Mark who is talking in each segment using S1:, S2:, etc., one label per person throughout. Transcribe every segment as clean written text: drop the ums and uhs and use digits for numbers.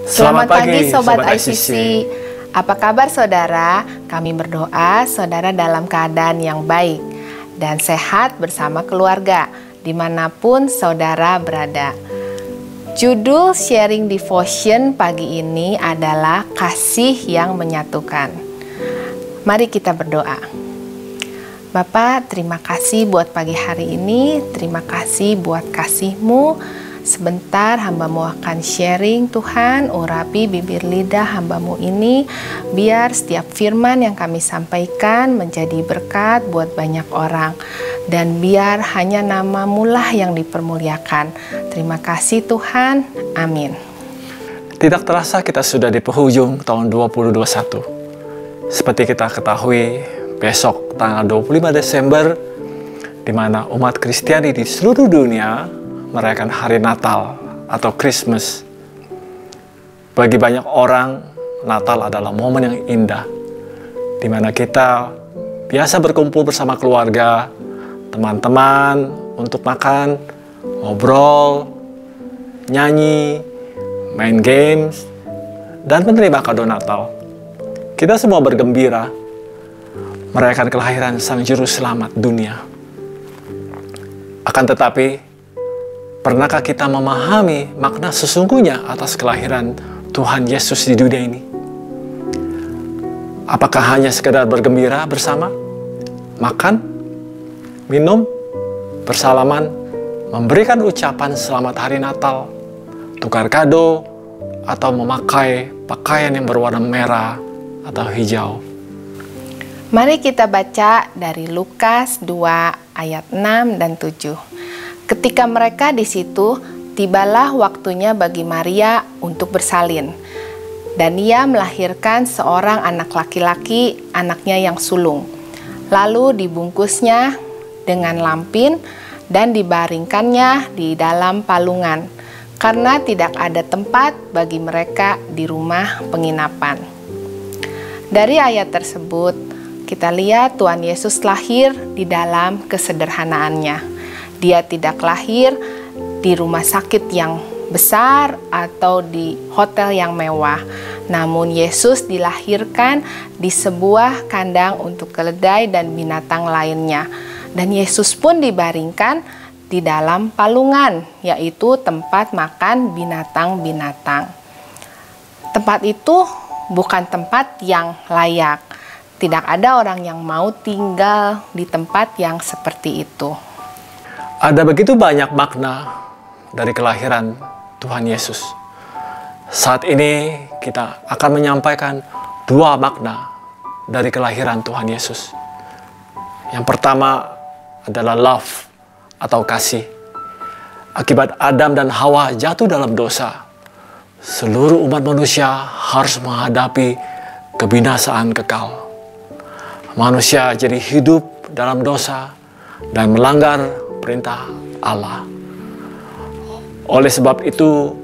S1: Selamat pagi Sobat ICC. Apa kabar saudara? Kami berdoa saudara dalam keadaan yang baik dan sehat bersama keluarga dimanapun saudara berada. Judul sharing devotion pagi ini adalah kasih yang menyatukan. Mari kita berdoa. Bapa, terima kasih buat pagi hari ini. Terima kasih buat kasih-Mu. Sebentar hamba-Mu akan sharing, Tuhan, urapi bibir lidah hamba-Mu ini, biar setiap firman yang kami sampaikan menjadi berkat buat banyak orang, dan biar hanya nama-Mu lah yang dipermuliakan. Terima kasih Tuhan, amin.
S2: Tidak terasa kita sudah di penghujung tahun 2021. Seperti kita ketahui, besok tanggal 25 Desember, di mana umat Kristiani di seluruh dunia merayakan hari Natal atau Christmas. Bagi banyak orang, Natal adalah momen yang indah, di mana kita biasa berkumpul bersama keluarga, teman-teman untuk makan, ngobrol, nyanyi, main games, dan menerima kado Natal. Kita semua bergembira merayakan kelahiran Sang Juru Selamat dunia. Akan tetapi, pernahkah kita memahami makna sesungguhnya atas kelahiran Tuhan Yesus di dunia ini? Apakah hanya sekedar bergembira bersama, makan, minum, bersalaman, memberikan ucapan selamat hari Natal, tukar kado, atau memakai pakaian yang berwarna merah atau hijau?
S1: Mari kita baca dari Lukas 2 ayat 6 dan 7. Ketika mereka di situ, tibalah waktunya bagi Maria untuk bersalin. Dan ia melahirkan seorang anak laki-laki, anaknya yang sulung. Lalu dibungkusnya dengan lampin dan dibaringkannya di dalam palungan, karena tidak ada tempat bagi mereka di rumah penginapan. Dari ayat tersebut, kita lihat Tuhan Yesus lahir di dalam kesederhanaannya. Dia tidak lahir di rumah sakit yang besar atau di hotel yang mewah. Namun Yesus dilahirkan di sebuah kandang untuk keledai dan binatang lainnya. Dan Yesus pun dibaringkan di dalam palungan, yaitu tempat makan binatang-binatang. Tempat itu bukan tempat yang layak. Tidak ada orang yang mau tinggal di tempat yang seperti itu.
S2: Ada begitu banyak makna dari kelahiran Tuhan Yesus. Saat ini kita akan menyampaikan dua makna dari kelahiran Tuhan Yesus. Yang pertama adalah love atau kasih. Akibat Adam dan Hawa jatuh dalam dosa, seluruh umat manusia harus menghadapi kebinasaan kekal. Manusia jadi hidup dalam dosa dan melanggar perintah Allah. Oleh sebab itu,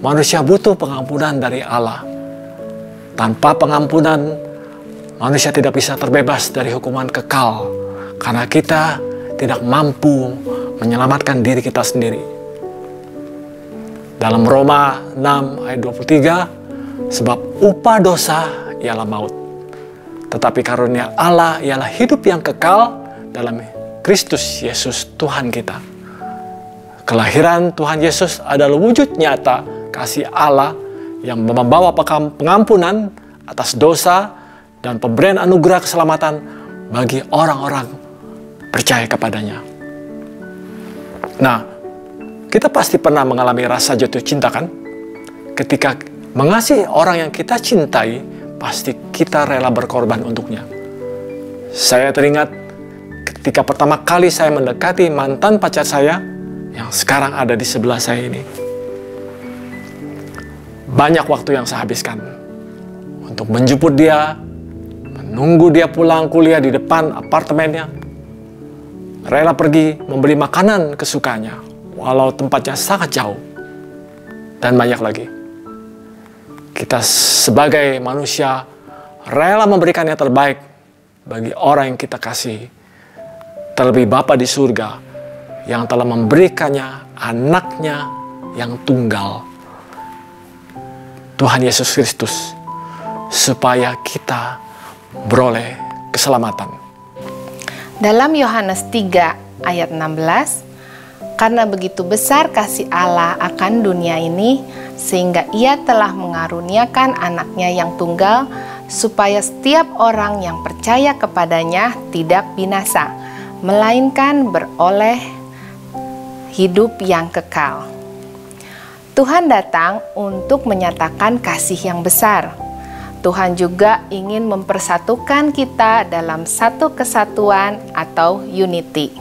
S2: manusia butuh pengampunan dari Allah. Tanpa pengampunan, manusia tidak bisa terbebas dari hukuman kekal, karena kita tidak mampu menyelamatkan diri kita sendiri. Dalam Roma 6 ayat 23, sebab upah dosa ialah maut, tetapi karunia Allah ialah hidup yang kekal dalam Kristus Yesus Tuhan kita. Kelahiran Tuhan Yesus adalah wujud nyata kasih Allah yang membawa pengampunan atas dosa dan pemberian anugerah keselamatan bagi orang-orang percaya kepadanya. Nah, kita pasti pernah mengalami rasa jatuh cinta, kan? Ketika mengasihi orang yang kita cintai, pasti kita rela berkorban untuknya. Saya teringat ketika pertama kali saya mendekati mantan pacar saya yang sekarang ada di sebelah saya ini. Banyak waktu yang saya habiskan untuk menjemput dia, menunggu dia pulang kuliah di depan apartemennya, rela pergi membeli makanan kesukaannya walau tempatnya sangat jauh, dan banyak lagi. Kita sebagai manusia rela memberikan yang terbaik bagi orang yang kita kasihi. Terlebih Bapa di surga yang telah memberikannya anaknya yang tunggal. Tuhan Yesus Kristus, supaya kita beroleh keselamatan.
S1: Dalam Yohanes 3 ayat 16, karena begitu besar kasih Allah akan dunia ini, sehingga Ia telah mengaruniakan anaknya yang tunggal, supaya setiap orang yang percaya kepadanya tidak binasa, melainkan beroleh hidup yang kekal. Tuhan datang untuk menyatakan kasih yang besar. Tuhan juga ingin mempersatukan kita dalam satu kesatuan atau unity.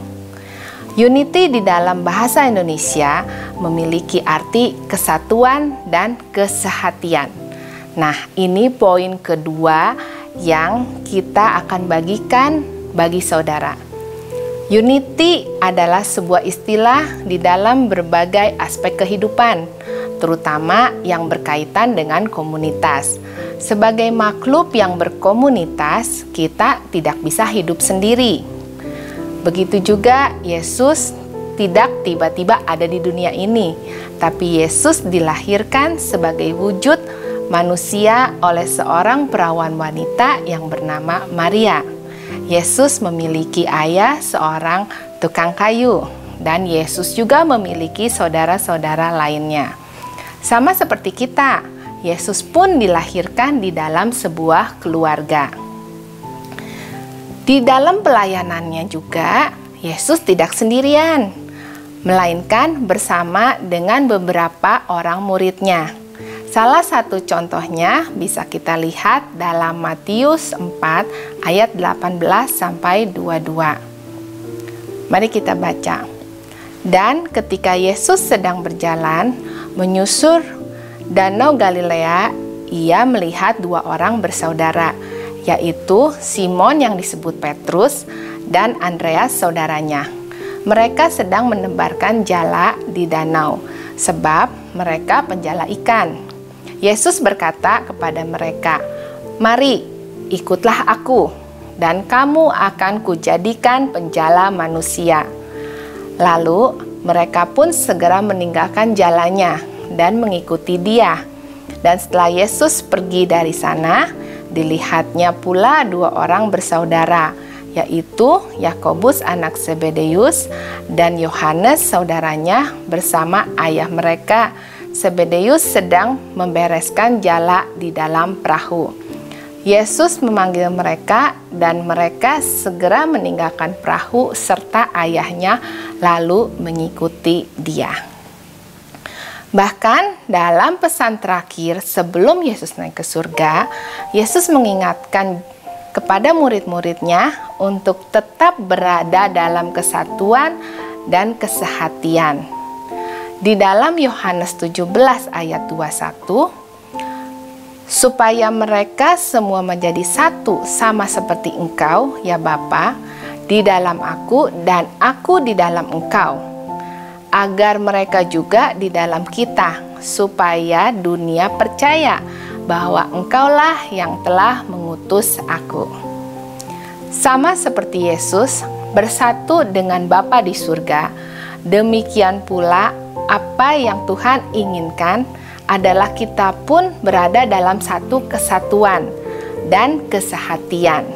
S1: Unity di dalam bahasa Indonesia memiliki arti kesatuan dan kesehatian. Nah, ini poin kedua yang kita akan bagikan bagi saudara. Unity adalah sebuah istilah di dalam berbagai aspek kehidupan, terutama yang berkaitan dengan komunitas. Sebagai makhluk yang berkomunitas, kita tidak bisa hidup sendiri. Begitu juga Yesus tidak tiba-tiba ada di dunia ini, tapi Yesus dilahirkan sebagai wujud manusia oleh seorang perawan wanita yang bernama Maria. Yesus memiliki ayah seorang tukang kayu, dan Yesus juga memiliki saudara-saudara lainnya. Sama seperti kita, Yesus pun dilahirkan di dalam sebuah keluarga. Di dalam pelayanannya juga, Yesus tidak sendirian, melainkan bersama dengan beberapa orang muridnya. Salah satu contohnya bisa kita lihat dalam Matius 4 ayat 18 sampai 22. Mari kita baca. Dan ketika Yesus sedang berjalan menyusur Danau Galilea, ia melihat dua orang bersaudara, yaitu Simon yang disebut Petrus dan Andreas saudaranya. Mereka sedang menebarkan jala di danau, sebab mereka penjala ikan. Yesus berkata kepada mereka, "Mari, ikutlah aku, dan kamu akan kujadikan penjala manusia." Lalu mereka pun segera meninggalkan jalannya dan mengikuti Dia. Dan setelah Yesus pergi dari sana, dilihatnya pula dua orang bersaudara, yaitu Yakobus anak Zebedeus dan Yohanes saudaranya bersama ayah mereka. Zebedeus sedang membereskan jala di dalam perahu. Yesus memanggil mereka dan mereka segera meninggalkan perahu serta ayahnya lalu mengikuti Dia. Bahkan dalam pesan terakhir sebelum Yesus naik ke surga, Yesus mengingatkan kepada murid-muridnya untuk tetap berada dalam kesatuan dan kesehatian. Di dalam Yohanes 17 ayat 21, supaya mereka semua menjadi satu sama seperti Engkau, ya Bapa, di dalam aku dan aku di dalam Engkau, agar mereka juga di dalam kita, supaya dunia percaya bahwa Engkaulah yang telah mengutus aku. Sama seperti Yesus bersatu dengan Bapa di surga, demikian pula apa yang Tuhan inginkan adalah kita pun berada dalam satu kesatuan dan kesehatian.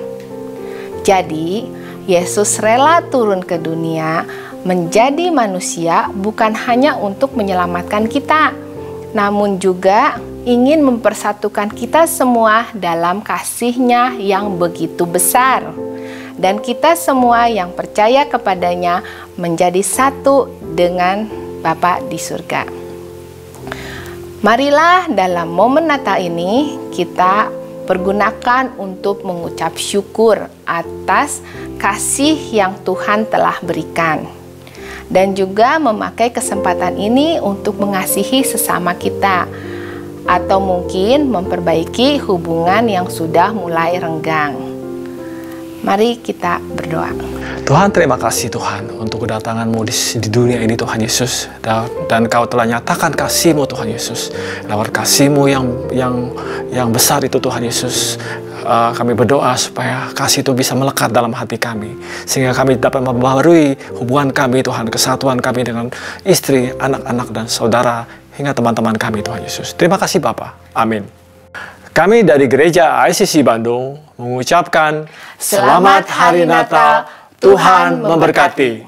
S1: Jadi, Yesus rela turun ke dunia menjadi manusia bukan hanya untuk menyelamatkan kita, namun juga ingin mempersatukan kita semua dalam kasih-Nya yang begitu besar. Dan kita semua yang percaya kepadanya menjadi satu dengan Bapa di surga. Marilah dalam momen Natal ini kita pergunakan untuk mengucap syukur atas kasih yang Tuhan telah berikan. Dan juga memakai kesempatan ini untuk mengasihi sesama kita. Atau mungkin memperbaiki hubungan yang sudah mulai renggang. Mari kita berdoa.
S2: Tuhan, terima kasih Tuhan untuk kedatangan-Mu di dunia ini Tuhan Yesus, dan Kau telah nyatakan kasih-Mu Tuhan Yesus. Lewat kasih-Mu yang besar itu Tuhan Yesus, kami berdoa supaya kasih itu bisa melekat dalam hati kami, sehingga kami dapat membaharui hubungan kami Tuhan, kesatuan kami dengan istri, anak-anak dan saudara hingga teman-teman kami Tuhan Yesus. Terima kasih Bapa. Amin. Kami dari Gereja ICC Bandung mengucapkan Selamat Hari Natal, Tuhan memberkati.